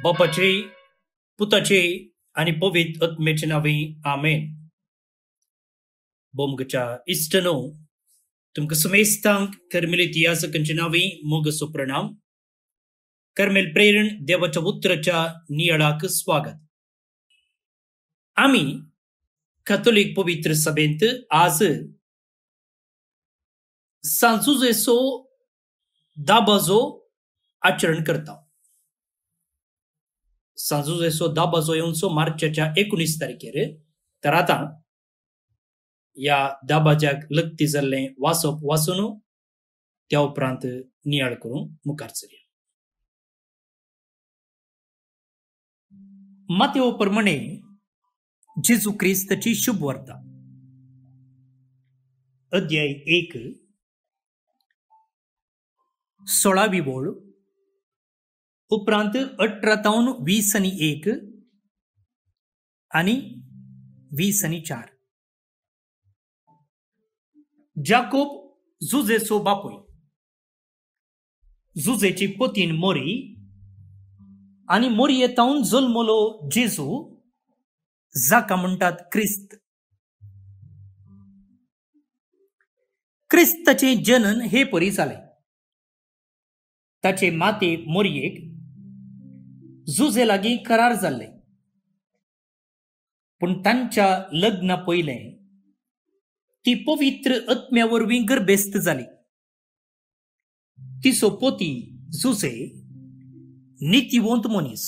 बापाचे पुताचे आणि पवित्र आत्म्याचे नावे आमेन. बोमगच्या इष्टनो तुमका समेस्तांक कर्मेलित याजकांचे नावे मोग सुप्रणाम. कर्मेल प्रेरण देवाच्या पुत्राच्या नियाळाक स्वागत. आम्ही कॅथोलिक पवित्र सभेंत आज सांजुजेसो दाबाजो आचरण करता. सांजुजेसो दाबाजो येऊनचो मार्चच्या 19 तारखेर. तर आता या दाबाज्याक लगती जाल्ले वाचप वाचून त्या उपरांत नियाळ करून मुखार चलया. मातेओ प्रमाणे जेजू क्रिस्ताची शुभ वार्ता अध्याय 1 16वी ओळ उपरांत 18 ते 20 आणि 20 जाकोब जुजेचो बापूय. जुजेची पोतीन मोरी आणि मोरी येतावन जल्मलो जेजू जाका म्हणटात क्रिस्त. क्रिस्ताचे जनन हे परी जाले. ताचे माते मोरयेक जुजे लागीं करार जाल्ले, पण तांच्या लग्ना पयले ती पवित्र आत्म्या वरवीं गर्भेस्त जाली. तिचो पोती जुजे नितीवंत मनीस.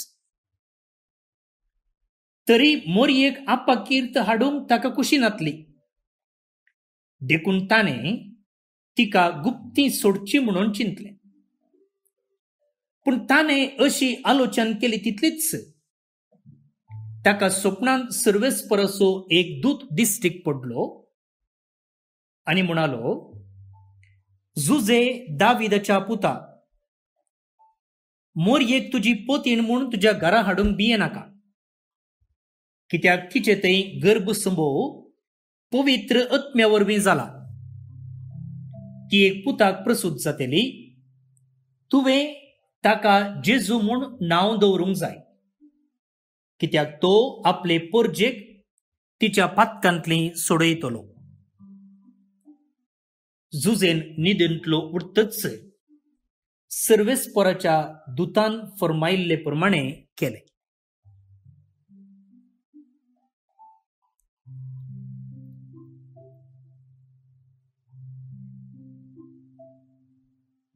तरी मोरयेक आपाकीर्त हाडूंक ताका कुशीनातली, देखून ताणे तिका गुप्ती सोडची म्हणून चिंतले. पण ताणे अशी आलोचना केली तितलीच ताका स्वप्नांत सर्वेस्परसो एक दूत दिश्टीक पडलो आणि म्हणालो, जुजे दाविदाच्या पुता, मोरयेक तुजी पोतीन म्हूण तुज्या घरा हाडूंक भियेनाका, कित्याक तिचे थंय गर्भसंभोग पवित्र आत्म्या वरवीं जाला. ती एक पुताक प्रसूत जातली. तुवें ताका जेजू म्हूण नांव दवरूंक जाय, कित्याक तो आपले पोरजेक तिच्या पातकांतली सोडयतलो. जुजेन निदंतलो उरतच सर्वेस्पराच्या दुतान फरमायिल्ले प्रमाणे केले.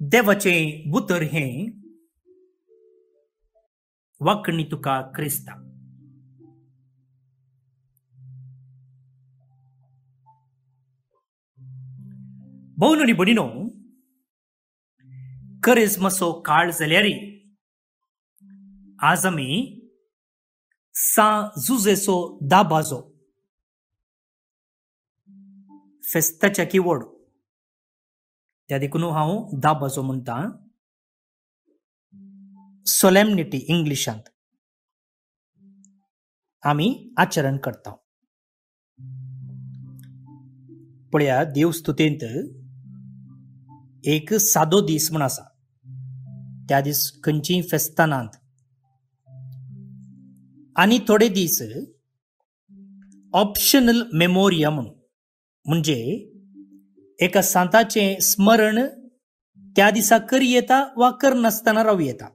देवाचे बुतर हे वाकणी तुका क्रिस्ता. भोवन आनी भयणीनो, करिस्माचो काळ जाल्यार आज आमी जुजेचो दाबाजो फेस्ताच्या किवड त्या देखून हांव दाबाजो म्हणटा. सोलेमनिटी इंग्लिशांत आमी आचरण करता. पळया, देवस्तुतेंत एक सादो दीस म्हण आसा. त्या दीस खंयचीय फेस्तां नात. आनी थोडे दीस ऑप्शनल मेमोरिया म्हणजे एका सांताचें स्मरण त्या दिसा करी येता वा कर नासतना रावूं येता.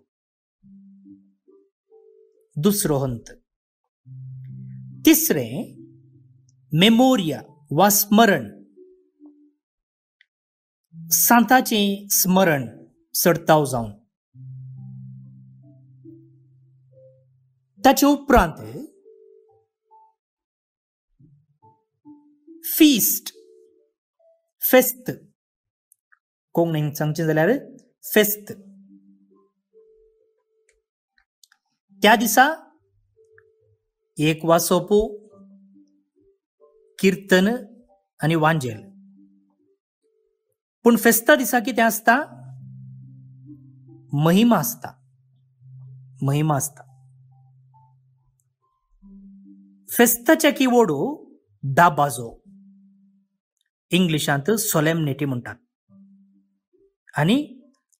दुसरो हंत. तिसरें मेमोरिया वा स्मरण, सांताचें स्मरण सडताव जावन. ताचे उपरांत फीस्ट, फेस्त, कोंकणीन सांगचें जाल्यार फेस्त. त्या दिसा एक वासोप, कीर्तन आनी वांजेल. पूण फेस्ता दिसा कितें आसता? महिमा आसता. फेस्ताच्या किवडो दाबाजो इंग्लिशांत सोलेमनिटी म्हणटात. आनी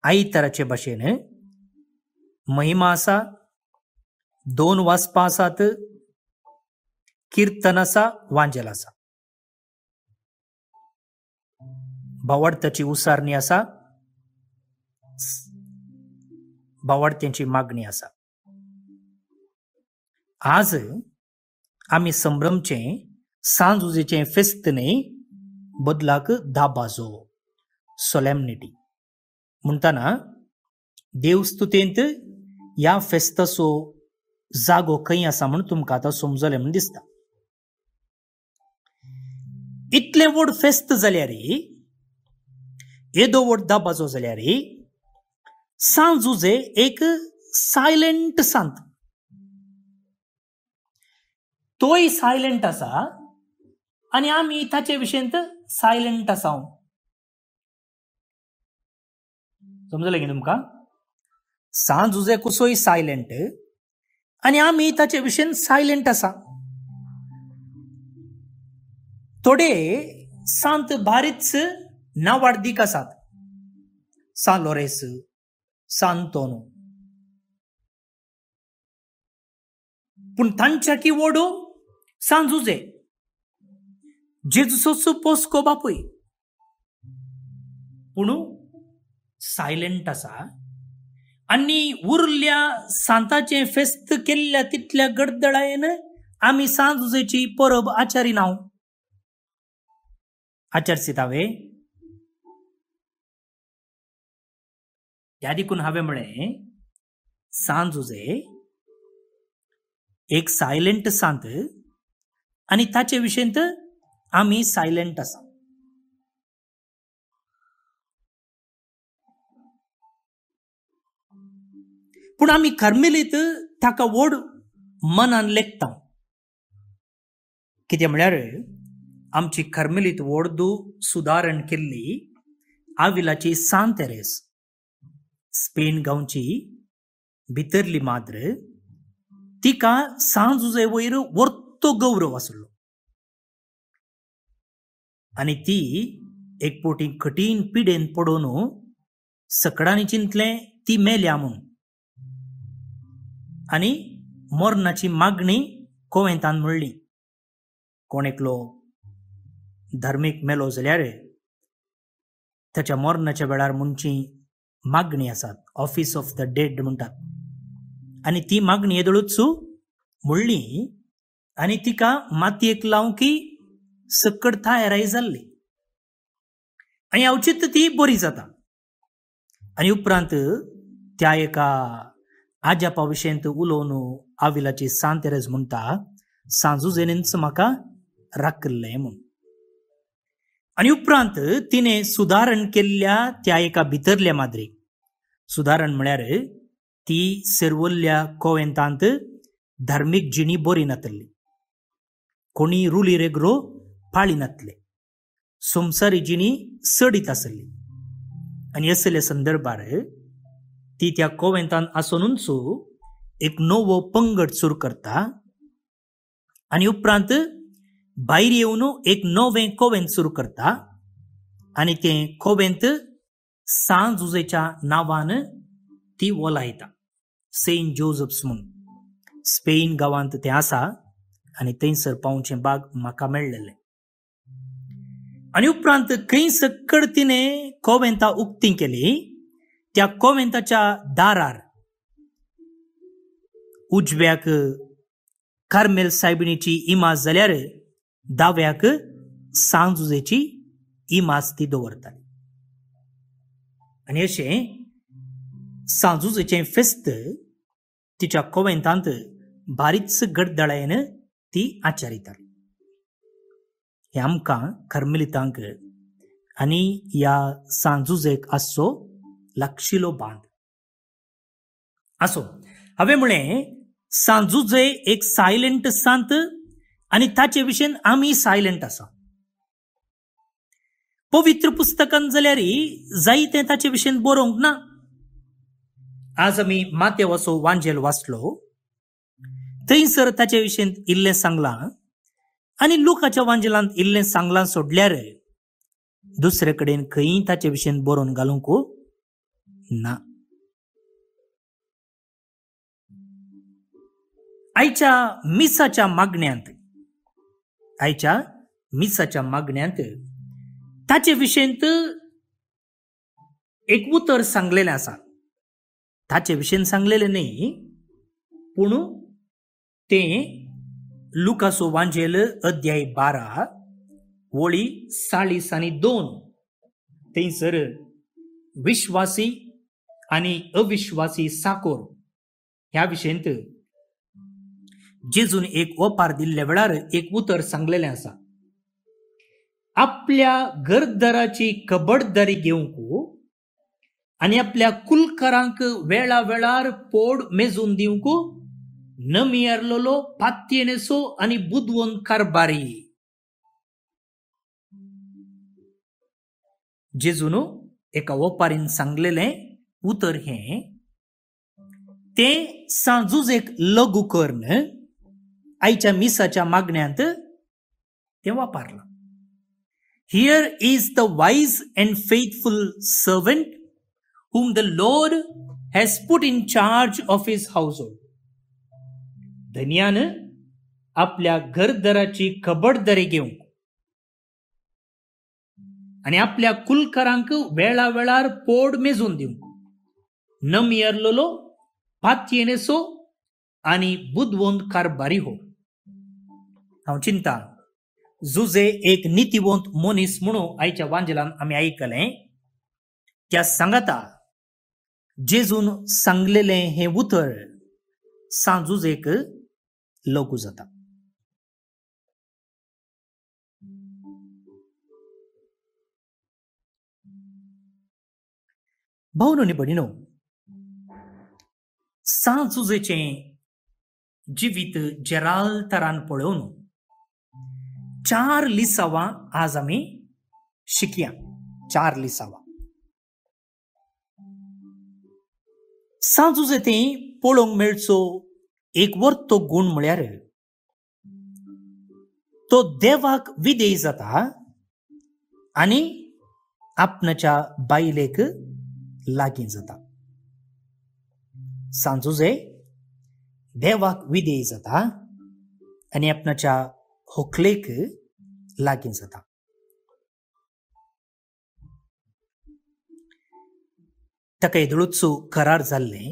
आयताराचे भाशेन महिमा आसा, 2 वाचपां आसात, कीर्तन आसा, वांजेल आसा. भावार्थाची उसारणी आसा, भावार्थ्यांची मागणी आसा. आज आमी संभ्रमचे सांज उजेचे फेस्त न्ही, बदलाक दाबाजो सोलेमनिटी म्हणटाना देवस्तुतेंत ह्या फेस्ताचो जागो खंय आसा म्हूण तुमकां आतां समजलें म्हूण दिसता. इतलें व्हड फेस्त जाल्यार, येदो व्हड दाबाजो जाल्यार, सांज उजे एक सायलेंट सांत. तोय सायलेंट आसा आनी आमी ताचे विशयंत सायलेंट आसा. समजलें की तुमकां? सांज उजे कसोय सायलेंट आनी आमी ताचे विशयन सायलेंट आसा. थोडे सांत भारीच नावाडदीक आसात. सान लोरेस, सांतोनो. पूण तांच्याकी व्हड सांज उजे जेजुसाचो पोसको बापूय, पूण सायलेंट आसा. आनी उरल्या सांताचे फेस्त केल्ल्या तितल्या गडदडायेन आमी सांज उजेची परब आचारिना. आचरसीत हांवें. त्या देखून हांवें म्हळें सांज उजे एक सायलेंट सांत आनी ताचे विशयंत आमी सायलेंट आसा. पूण आमी कार्मेलीत ताका व्हड मनान लेखता. कितें म्हळ्यार आमची कार्मेलीत व्हड सुदारण केल्ली आविलाची सांत तेरेस, स्पेन गांवची भितरली माद्र, तिका सांज उजे वयर वर्तो गौरव आसलो. आनी ती एक पोटी कठीण पिडेन पडून सकडांनी चिंतलें ती मेल्या म्हूण. आनी मरणाची मागणी कोवेंतान म्हणली. कोण एकलो धर्मीक मेलो जाल्यार ताच्या मरणाच्या वेळार मुंची मागणी आसात, ऑफिस ऑफ द डेड म्हणटात. आनी ती मागणी येदळूच म्हणली आनी तिका मातयेक लावंकी सकड थायराय जाल्ली. आनी अवचित ती बरी जाता. आनी उपरांत त्या एका आजापा विशयंत उलोवन आविलाची सांत तेरेस म्हणटा, सांजुजेनीच म्हाका राखलें म्हूण. आनी उपरांत तिने सुदारण केल्ल्या त्या एका भितरल्या माद्रीक, सुदारण म्हळ्यार ती सेर्वल्ल्या कोवेंतांत धार्मीक जिणी बरी नातली, कोणी रुली रेगरो पाळी नातले, संवसारी जिणी सडीत आसली. आनी असल्या संदर्भार ती त्या कोवेंतान आसुनूच एक नवो पंगड सुरू करता. आनी उपरांत भायर येवन एक नवें कोवेंत सुरू करता. आनी तें कोवेंत सांज उजेच्या नांवान ती ओलायता, सेंट जोसेफ्स म्हूण. स्पेन गांवांत तें आसा आनी थंयसर पावचें भाग म्हाका मेळ्ळेलें. आनी उपरांत खंय सकड तिणें कोवेंतां उक्ती केली. त्या कोवेंताच्या दारार उजव्याक कार्मेल सायबिणीची इमाज जाल्यार दाव्याक सांज उजेची इमाज ती दवरताली. आनी अशें सांज उजेचें फेस्त तिच्या कोवेंतांत बारीच गडदडायेन ती आचारिताली. हे आमकां कार्मेलितांक आनी ह्या सांज उजेक आसचो लागशिल्लो बांद. आसो, हांवें म्हळें सांज उजे एक सायलेंट सांत आनी ताचे विशयन आमी सायलेंट आसा. पवित्र पुस्तकान जाल्यार जायतें ताचे विशयन बरोवंक ना. आज आमी मातेवाचो वांजेल वाचलो, थंयसर ताचे विशयन इल्लें सांगलां. आनी लुकाच्या वांजेलांत इल्लें सांगलां सोडल्यार दुसरे कडेन खंय ताचे विशयन बरोवन घालूंक ना. आयच्या मिसाच्या मागण्यांत ताचे विशयंत एक उतर सांगलेलें आसा. ताचे विशयन सांगलेलें न्ही, पूण तें लुकाचो वांजेल अध्याय 12 वळी 40 आनी 2 थंयसर विश्वासी आनी अविश्वासी साकोर ह्या विशयंत जेजून एक ओपार दिल्ल्या वेळार एक उतर सांगलेलें आसा. आपल्या घरदाराची कबडदारी घेवंक आनी आपल्या कुलकारांक वेळा वेळार पोड मेजून दिवंक नमियारलोलो पातयेनेसो आनी बुदवंत कारबारी. जेजून एका ओपारीन सांगलेलें उतर हें तें सांजुजेक लागू करून आयच्या मिसाच्या मागण्यांत तें वापरलां. Here is the wise and faithful servant whom the Lord has put in charge of his household. धन्यान आपल्या घरदाराची खबरदारी घेवंक आनी आपल्या कुलकारांक वेळा वेळार पोड मेजून दिवंक नमियारलोलो पातयेनेसो आनी बुदवंत कारबारी हो. हांव चिंता जुजे एक नितीवंत मनीस म्हणून आयच्या वांजेलान आमी आयकलें. त्या सांगाता जेजून सांगलेलें हें उतर सांजुजेक लागू जाता. भावनो आनी भयणीनो, सांजुजेचें जिवीत जेराल तरान पळोवन 4 लिसावां आज आमी शिकया. 4 लिसावां सांजुजे तें पळोवंक मेळचो एक वर्तो गुण म्हळ्यार तो देवाक विधेय जाता आनी आपणाच्या बायलेक लागीं जाता. सांजुजे देवाक विधेय जाता आनी आपणाच्या होकलेक लागीं जाता. ताका येदळूचो करार जाल्लें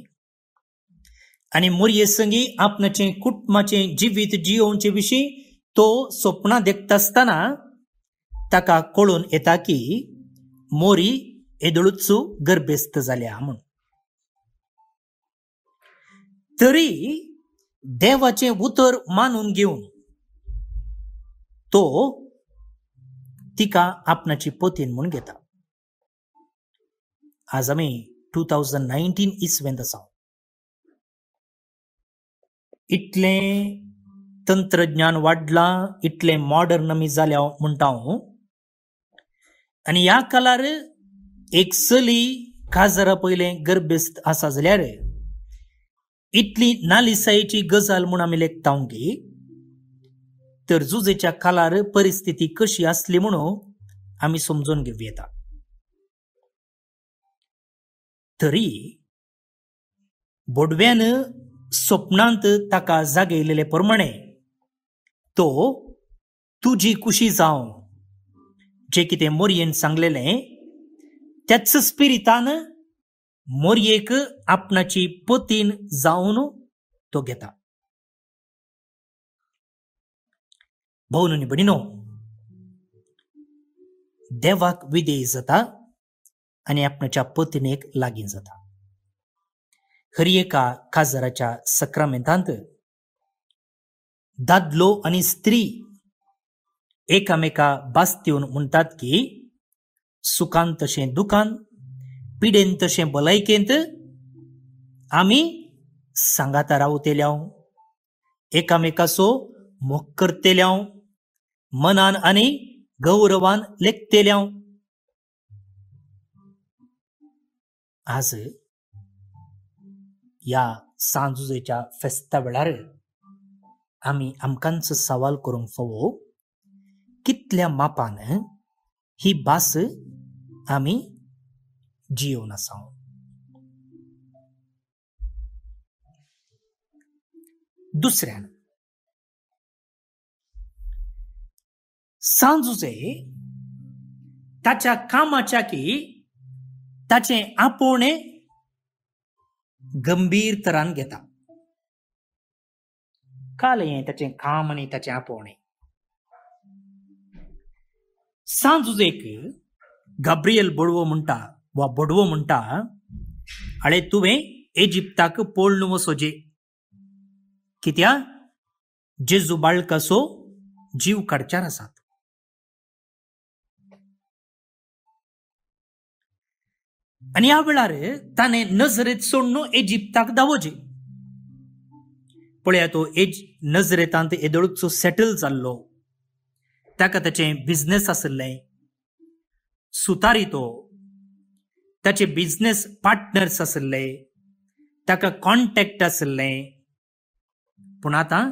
आनी मोरये संगी आपणाचें कुटुंबाचें जिवीत जियोवचे विशीं तो स्वप्नां देखता आसतना ताका कळून येता की मोरी येदळूचो गर्भेस्त जाल्या म्हूण. तरी देवाचें उतर मानून घेवन तो तिका आपणाची पतीन म्हूण घेता. आज आमी 2019 इसवेंत आसा. इतलें तंत्रज्ञान वाडलां, इतलें मॉडर्न आमी जाल्या म्हणटा हांव. आनी ह्या काळार एक चली काजरा पयलें गर्भेस्त आसा जाल्यार इतली नालिसायेची गजाल म्हूण आमी लेखता की तर जुजेच्या काळार परिस्थिती कशी आसली म्हणून आमी समजून घेवं येता. तरी बोडव्यान स्वप्नांत ताका जागयलेले प्रमाणे तो तुजी कुशी जावं जे कितें मोरयेन सांगलेलें त्याच स्पिरितान मोरयेक आपणाची पतीन जावन तो घेता. भावनो आनी भयणीनो, देवाक विधेय जाता आनी आपणाच्या पत्नीक लागीं जाता. हर एका काजराच्या सक्रामेंतांत दादलो आनी स्त्री एकामेका बास्तीवन म्हणटात की सुखान तशें दुखान, पिडेन तशें भलायकेंत आमी सांगाता रावतेल्याव, एकामेकाचो मोग करतेल्याव, मनान आनी गौरवान लेखतेल्याव. आज ह्या सांजुजेच्या फेस्ता वेळार आमी आमकांच सवाल करूंक फावो कितल्या मापान ही भास आमी जियोवन आसा. दुसऱ्यान सांजुजे ताच्या कामाच्या की ताचे आपोवणे गंभीर तरान घेता. कालयें ताचें काम आनी ताचें आपोवणें. सांजुजेक गाब्रियल बडवो म्हणटा वा बडवो म्हणटा, आळे तुवें इजिप्ताक पळोवन वचोजे, कित्या जेजू बाळकाचो जीव काडच्यार आसात. आनी ह्या वेळार ताणें नजरेत सोडून इजिप्ताक धांवोजे. पळया, तो नजरेतांत येदोळचो सेटल जाल्लो, ताका ताचें बिझनेस आसलें, सुतारी तो, ताचे बिझनेस पार्टनर्स आसले, ताका कॉन्टॅक्ट आसले. पूण आतां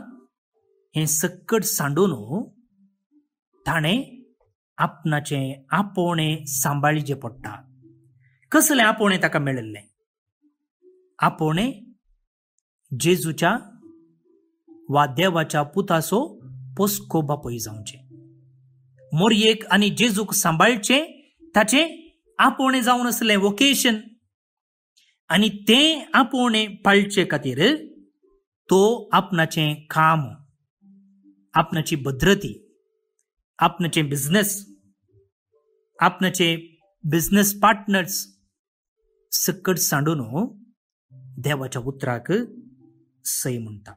हें सकट सांडून ताणें आपणाचें आपोवणें सांबाळचें पडटा. कसलें आपोवणें ताका मेळिल्लें? आपोवणें जेजूच्या वा देवाच्या पुताचो पोसको बापूय जावचें. मोरयेक आनी जेजूक सांबाळचें ताचें आपोवणें जावन आसलें, वोकेशन. आनी तें आपोवणें पाळचे खातीर तो आपणाचें काम, आपणाची भद्रती, आपणाचें बिझनेस, आपणाचे बिझनेस पार्टनर्स सकट सांडून देवाच्या उतराक सय म्हणटा.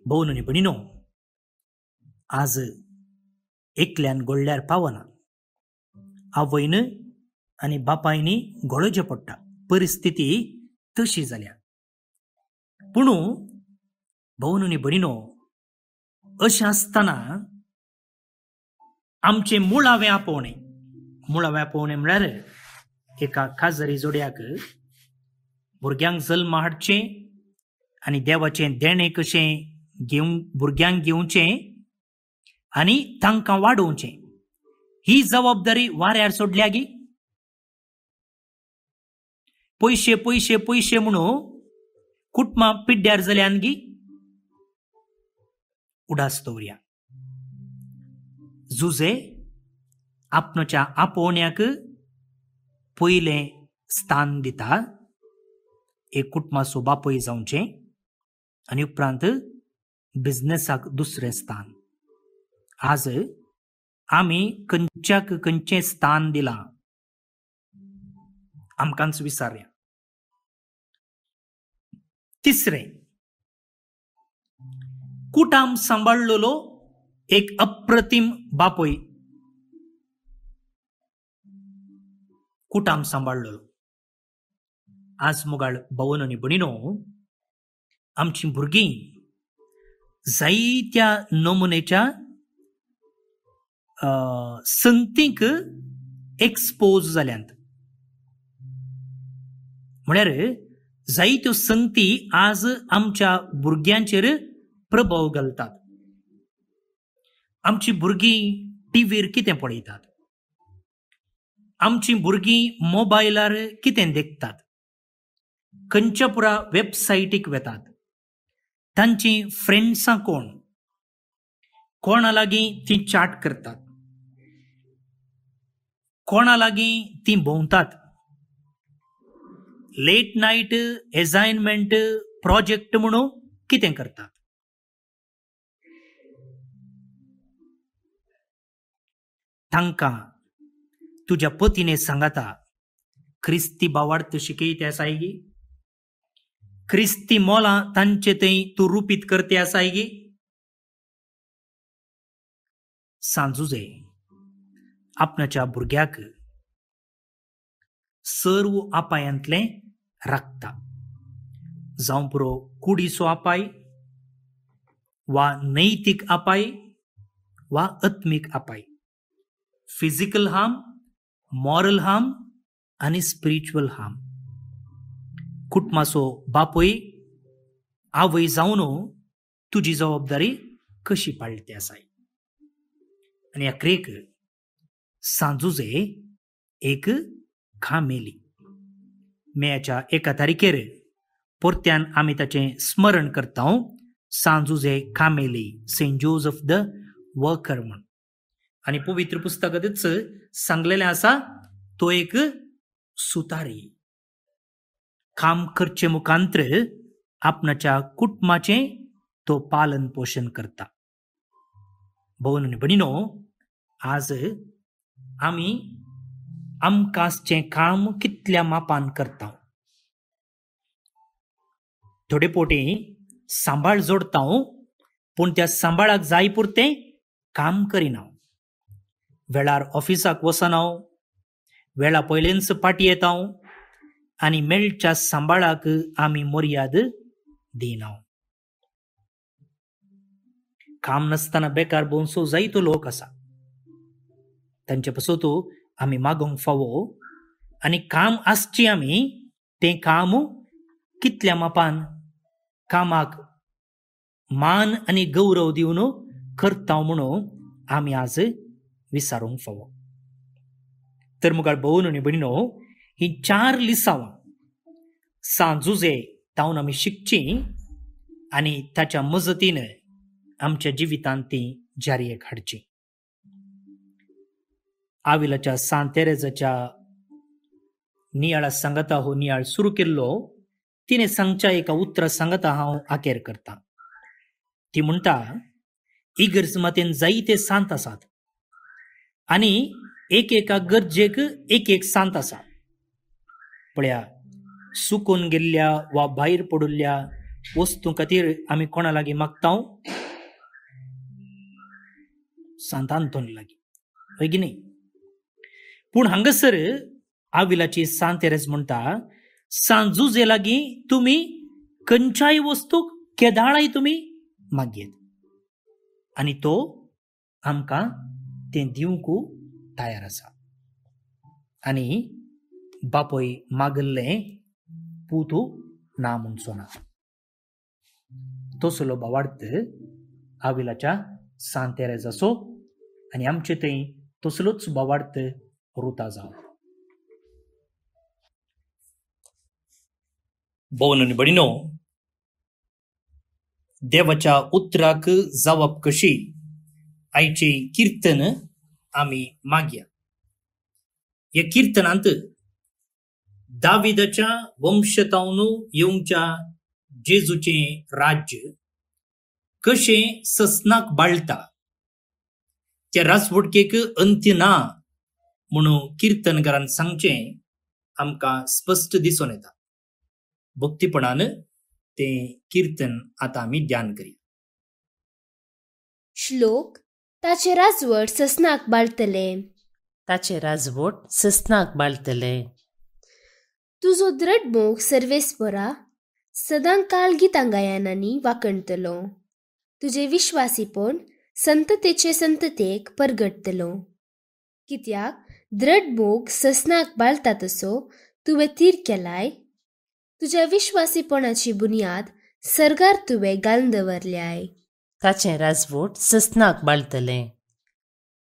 भोवन आनी भयणीनो, आज एकल्यान घडल्यार पावना. आवयन आनी बापायनी घडोवचें पडटा. परिस्थिती तशी जाल्या. पूण भोवन आनी भयणीनो, अशें आसतना आमचें मुळावें आपोवणें म्हळ्यार एका काजरी जोड्याक भुरग्यांक जल्म हाडचें आनी देवाचें देणें कशें भुरग्यांक घेवचें आनी तांकां वाडोवचें, ही जबाबदारी वाऱ्यार सोडल्या गी. पयशे पयशे पयशे म्हणून कुटुंबां पिड्ड्यार जाल्यान गी. उडास दवरया. जुजे आपणाच्या आपोवण्याक पयलें स्थान दिता. एक कुटुंबाचो बापूय जावचें आनी उपरांत बिझनेसाक दुसरें स्थान. आज आमी खंयच्याक खंयचें स्थान दिलां आमकांच विचारया. तिसरें, कुटाम सांबाळलेलो एक अप्रतिम बापूय. कुटाम सांबाळलेलो. आज मुगाळ भोवन आनी भयणीनो, आमची भुरगीं जायत्या नमुनेच्या संगतीक एक्सपोज जाल्यांत. म्हळ्यार जायत्यो संगती आज आमच्या भुरग्यांचेर प्रभाव घालतात. आमची भुरगीं टीव्हीर कितें पळयतात, आमची भुरगीं मोबायलार कितें देखतात, खंयच्या पुरा वेबसायटीक वेतात, तांची फ्रेंड्सां कोण, कोणा लागीं ती चाट करतात, कोणा लागीं ती भोंवतात, लेट नायट असाइनमेंट प्रोजेक्ट म्हणून कितें करतात. तांकां तुज्या पतीने सांगाता ख्रिस्ती भावार्थ शिकयते आसाय गी, ख्रिस्ती मोलां तांचे थंय तूं रुपीत करते आसाय गी. सांजुजे आपणाच्या भुरग्याक सर्व आपायांतलें राखता. जावं पुरो कुडीचो आपाय, वा नैतीक आपाय, वा आत्मीक आपाय, फिजिकल हार्म, मॉरल हार्म आनी स्पिरिच्युअल हार्म. कुटुंबाचो बापूय आवय जावन तुजी जबाबदारी कशी पाळली आसाय. आनी अखेरेक सांजुजे एक खामेली. मेच्या 1 तारखेर परत्यान आमी ताचें स्मरण करता सांजुजे कामेली सेंट जोसेफ द वर्कर म्हण. आनी पवित्र पुस्तकांतच सांगलेलें आसा तो एक सुतारी काम करचे मुखांत्र आपणाच्या कुटुंबाचें तो पालन पोषण करता. भवन आनी भयणीनो, आज आमी आमकांचें काम कितल्या मापान करता. थोडे पोटी सांबाळ जोडता पूण त्या सांबाळाक जाय पुरतें काम करिना. वेळार ऑफिसाक वचना, वेळा पयलेंच पाटी येता आनी मेळच्या सांबाळाक आमी मर्याद दिना. काम नासतना बेकार बोंसो जायतो लोक आसा. तांचे पासून आमी मागोंक फावो आनी काम आसची आमी तें काम कितल्या मापान कामाक मान आनी गौरव दिवन करता म्हणून आमी आज विचारूंक फावो. तर मुखार भवन आनी भयणीनो, ही 4 लिसांवां सांजुजे तावन आमी शिकची आनी ताच्या मजतीन आमच्या जिवितांत ती जारयेक हाडची. आविलाच्या सांत तेरेजाच्या नियाळा सांगता हो नियाळ सुरू केल्लो तिणें सांगच्या एका उतरां सांगता हांव आखेर करता. ती म्हणटा, इगर्ज मातेन जायते सांत आसात आनी एका गरजेक एक सांत आसा. पळया, सुकून गेल्ल्या वा भायर पडुल्ल्या वस्तू खातीर आमी कोणा लागीं मागता? सांत आंतोनी लागीं, होय की न्ही? पूण हांगासर आविलाची सांत तेरेज म्हणटा, सांजुजे लागीं तुमी खंयच्याय वस्तूक केदाळाय तुमी मागयेत आनी तो आमकां तें दिवंक तयार आसा. आनी बापोय मागल्लें पुतू ना म्हणचो ना. तसलो भावार्थ आविलाच्या सांत तेरेजाचो आनी आमचे थंय तसलोच भावार्थ रुता जावं. भवन आनी भयणीनो, देवाच्या उतराक जावप कशी आयचे किर्तन आमी मागया. ह्या किर्तनांत दाविदाच्या वंशतावन येवच्या जेजूचें राज्य कशें ससनाक बाळटा, त्या राजवटकेक अंत्य ना म्हणून किर्तनकारान सांगचें आमकां स्पश्ट दिसून येता. भक्तीपणान तें किर्तन आतां आमी ध्यान करी. श्लोक. ताचे राजवट ससनाक बाळटले. ताचे राजवट ससनाक बाळटले. तुजो दृढ मोग सर्वेस्परा सदां काळ गितां गायनांनी वाकणतलो. तुजे विश्वासीपण संततेचे संततेक परगटतलो. कित्याक दृढ मोग ससनाक बाळटा तसो तुवें थीर केलाय. तुज्या विश्वासीपणाची बुनियाद सर्गार तुवें घालून दवरल्याय. ताचे राजवट ससनाक बाळटले.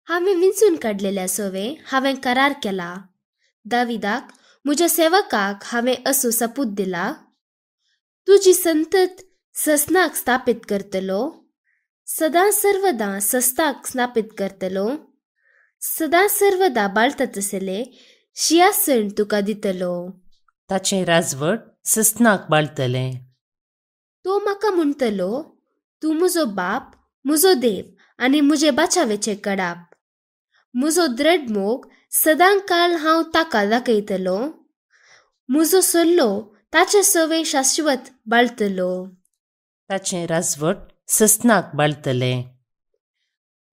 हांवें विंचून काडलेल्या सोवे हांवें करार केला. दाविदाक म्हज्या सेवकाक हांवें असो सपूत दिला. तुजी संतत ससनाक स्थापीत करतलो. सदां सर्वदां सस्ताक स्थापीत करतलो. सदां सर्वदा बाळटा तसले शियासन तुका दितलो. ताचे राजवट ससनाक बाळटले. तो म्हाका म्हणटलो, तूं म्हजो बाप, म्हजो देव आनी म्हजे बाचावेचे कडाप. म्हजो दृढ मोग सदां काळ हांव ताका दाखयतलो. म्हजो सल्लो ताचे सवे शाश्वत बाळटलो. ताचे राजवट ससनाक बाळटले.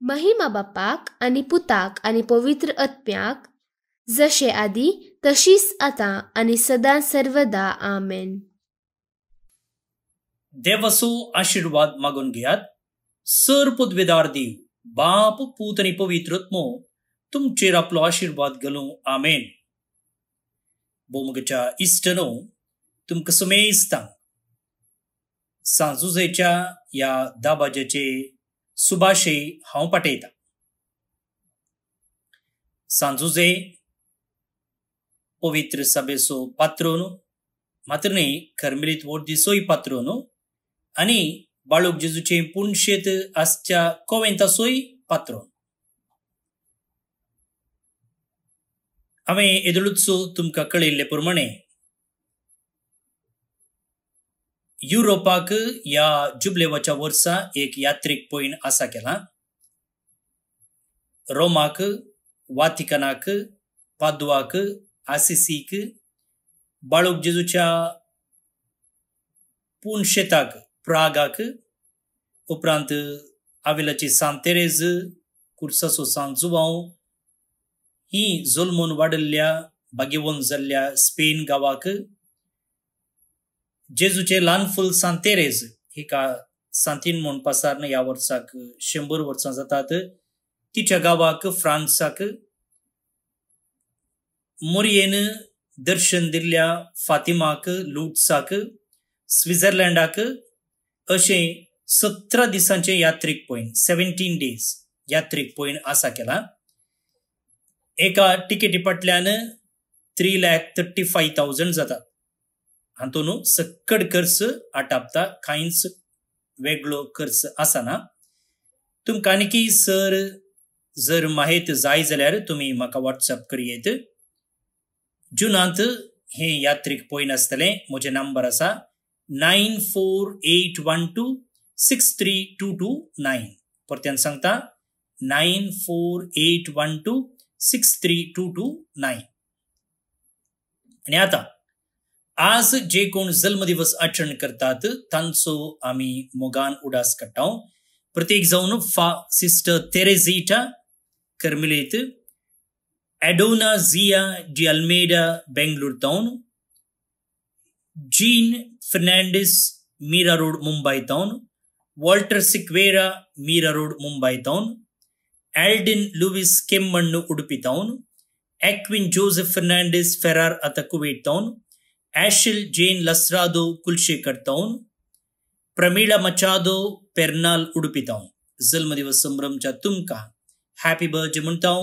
महिमा बापाक आनी पुताक आनी पवित्र आत्म्याक, जशे आदी तशीच आतां आनी सदां सर्वदा आमेन. देवाचो आशीर्वाद मागून घेयात. सर पदवेदार देव, बाप, पूत आनी पवित्र आत्मो तुमचेर आपलो आशीर्वाद घालूं. आमेन. भोवमुगेच्या इश्टनो, तुमकां समेस्तांक सांजुजेच्या ह्या दाबाज्याचे सुभाशय हांव पाठयता. सांजुजे पवित्र सभेचो पात्रोन मात्र न्ही कर्मेलीत वोट दिसोय पात्रो न्हू आनी बाळूक जेजूचे पुणशेत आसच्या कोवेंतासोय पात्रो. हांवें येदोळूच तुमकां कळयल्ले प्रमाणे युरोपाक ह्या जुबलेवाच्या वर्सा एक यात्रेक पयण आसा केला. रोमाक, वातिकनाक, पादुवाक, आसिसीक, बाळूक जेजूच्या पुणशेताक प्रागाक, उपरांत आविलाची सांत तेरेज, कुर्सासो सांत जुवांव ही जोल्मोन वाडल्ल्या बागेवंत जाल्ल्या स्पेन गांवाक, जेजूचे ल्हान फूल सांत तेरेज हिका सांतीन म्हूण पासारन ह्या वर्साक 100 वर्सां जातात. तिच्या गांवाक फ्रांसाक, मोरयेन दर्शन दिल्ल्या फातिमाक, लुट्साक, स्वित्झर्लंडाक अशे 17 दिसांचे यात्रेक पयण 17 days यात्रेक पयण आसा केला. एका टिकेटी फाटल्यान 3,35,000 जातात. हातून सकड खर्च आटापता, कांयच वेगळो खर्च आसना. तुमकां आनीकी सर जर माहिती जाय जाल्यार तुमी म्हाका व्हॉट्सअप करियेत. जुनांत हे यात्रेक पयण आसतले. म्हजे नंबर आसा 9481263229. परत्यान सांगता 9481263229. आनी आतां आज जे कोण जल्मदिवस आचरण करतात तांचो आमी मोगान उडास काडटा. प्रत्येक जावन सिस्टर तेरेझिटा कर्मेलीत, Edona Zia de Almeida Bangalore town, Jean Fernandes Mira road Mumbai town, Walter Sequeira Mira road Mumbai town, Eldin Lewis Kemmannu Udupi town, Aquin Joseph Fernandes Ferar आता Kuwait town, Ashil Jane Lasrado Kulshekar town, Pramila Machado Pernal Udupi town. जल्मदिवस संभ्रमच्या तुमकां हॅपी बर्थडे म्हणटा.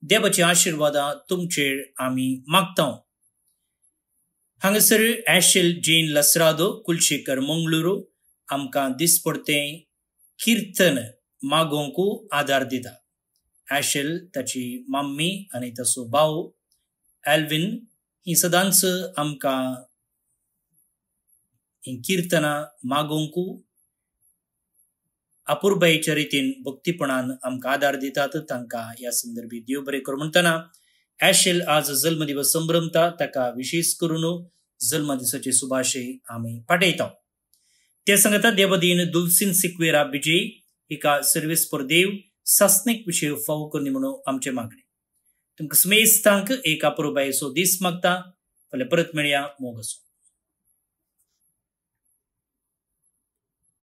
देवाची आशिर्वादा तुमचेर आमी मागता. हांगासर एशिल जेन लस्रादो कुलशेखर मंगळुरू आमकां दिसपडतें कीर्तन मागोवंकू आदार दिता. एशिल, ताची मम्मी आनी ताचो भाव एल्विन ही सदांच आमकां ही कीर्तनां मागोवंकू अपुर्बायेच्या रितीन भक्तीपणान आमकां आदार दितात. तांकां ह्या संदर्भी देव बरें करूं म्हणटना एशिल आज जल्मदिवस संभ्रमता. ताका विशेष करून जल्मदिसाचे शुभाशय आमी पाठयता. ते सांगता देवदीन दुलसीन सिक्वेरा बिजे हिका सर्वेस पर देव सासनीक विशय फावो करनी म्हणून आमचे मागणे. तुमकां स्मेस्तांक एक अपुर्बायेचो दीस मागता. फाल्यां परत मेळया. मोग आसूं.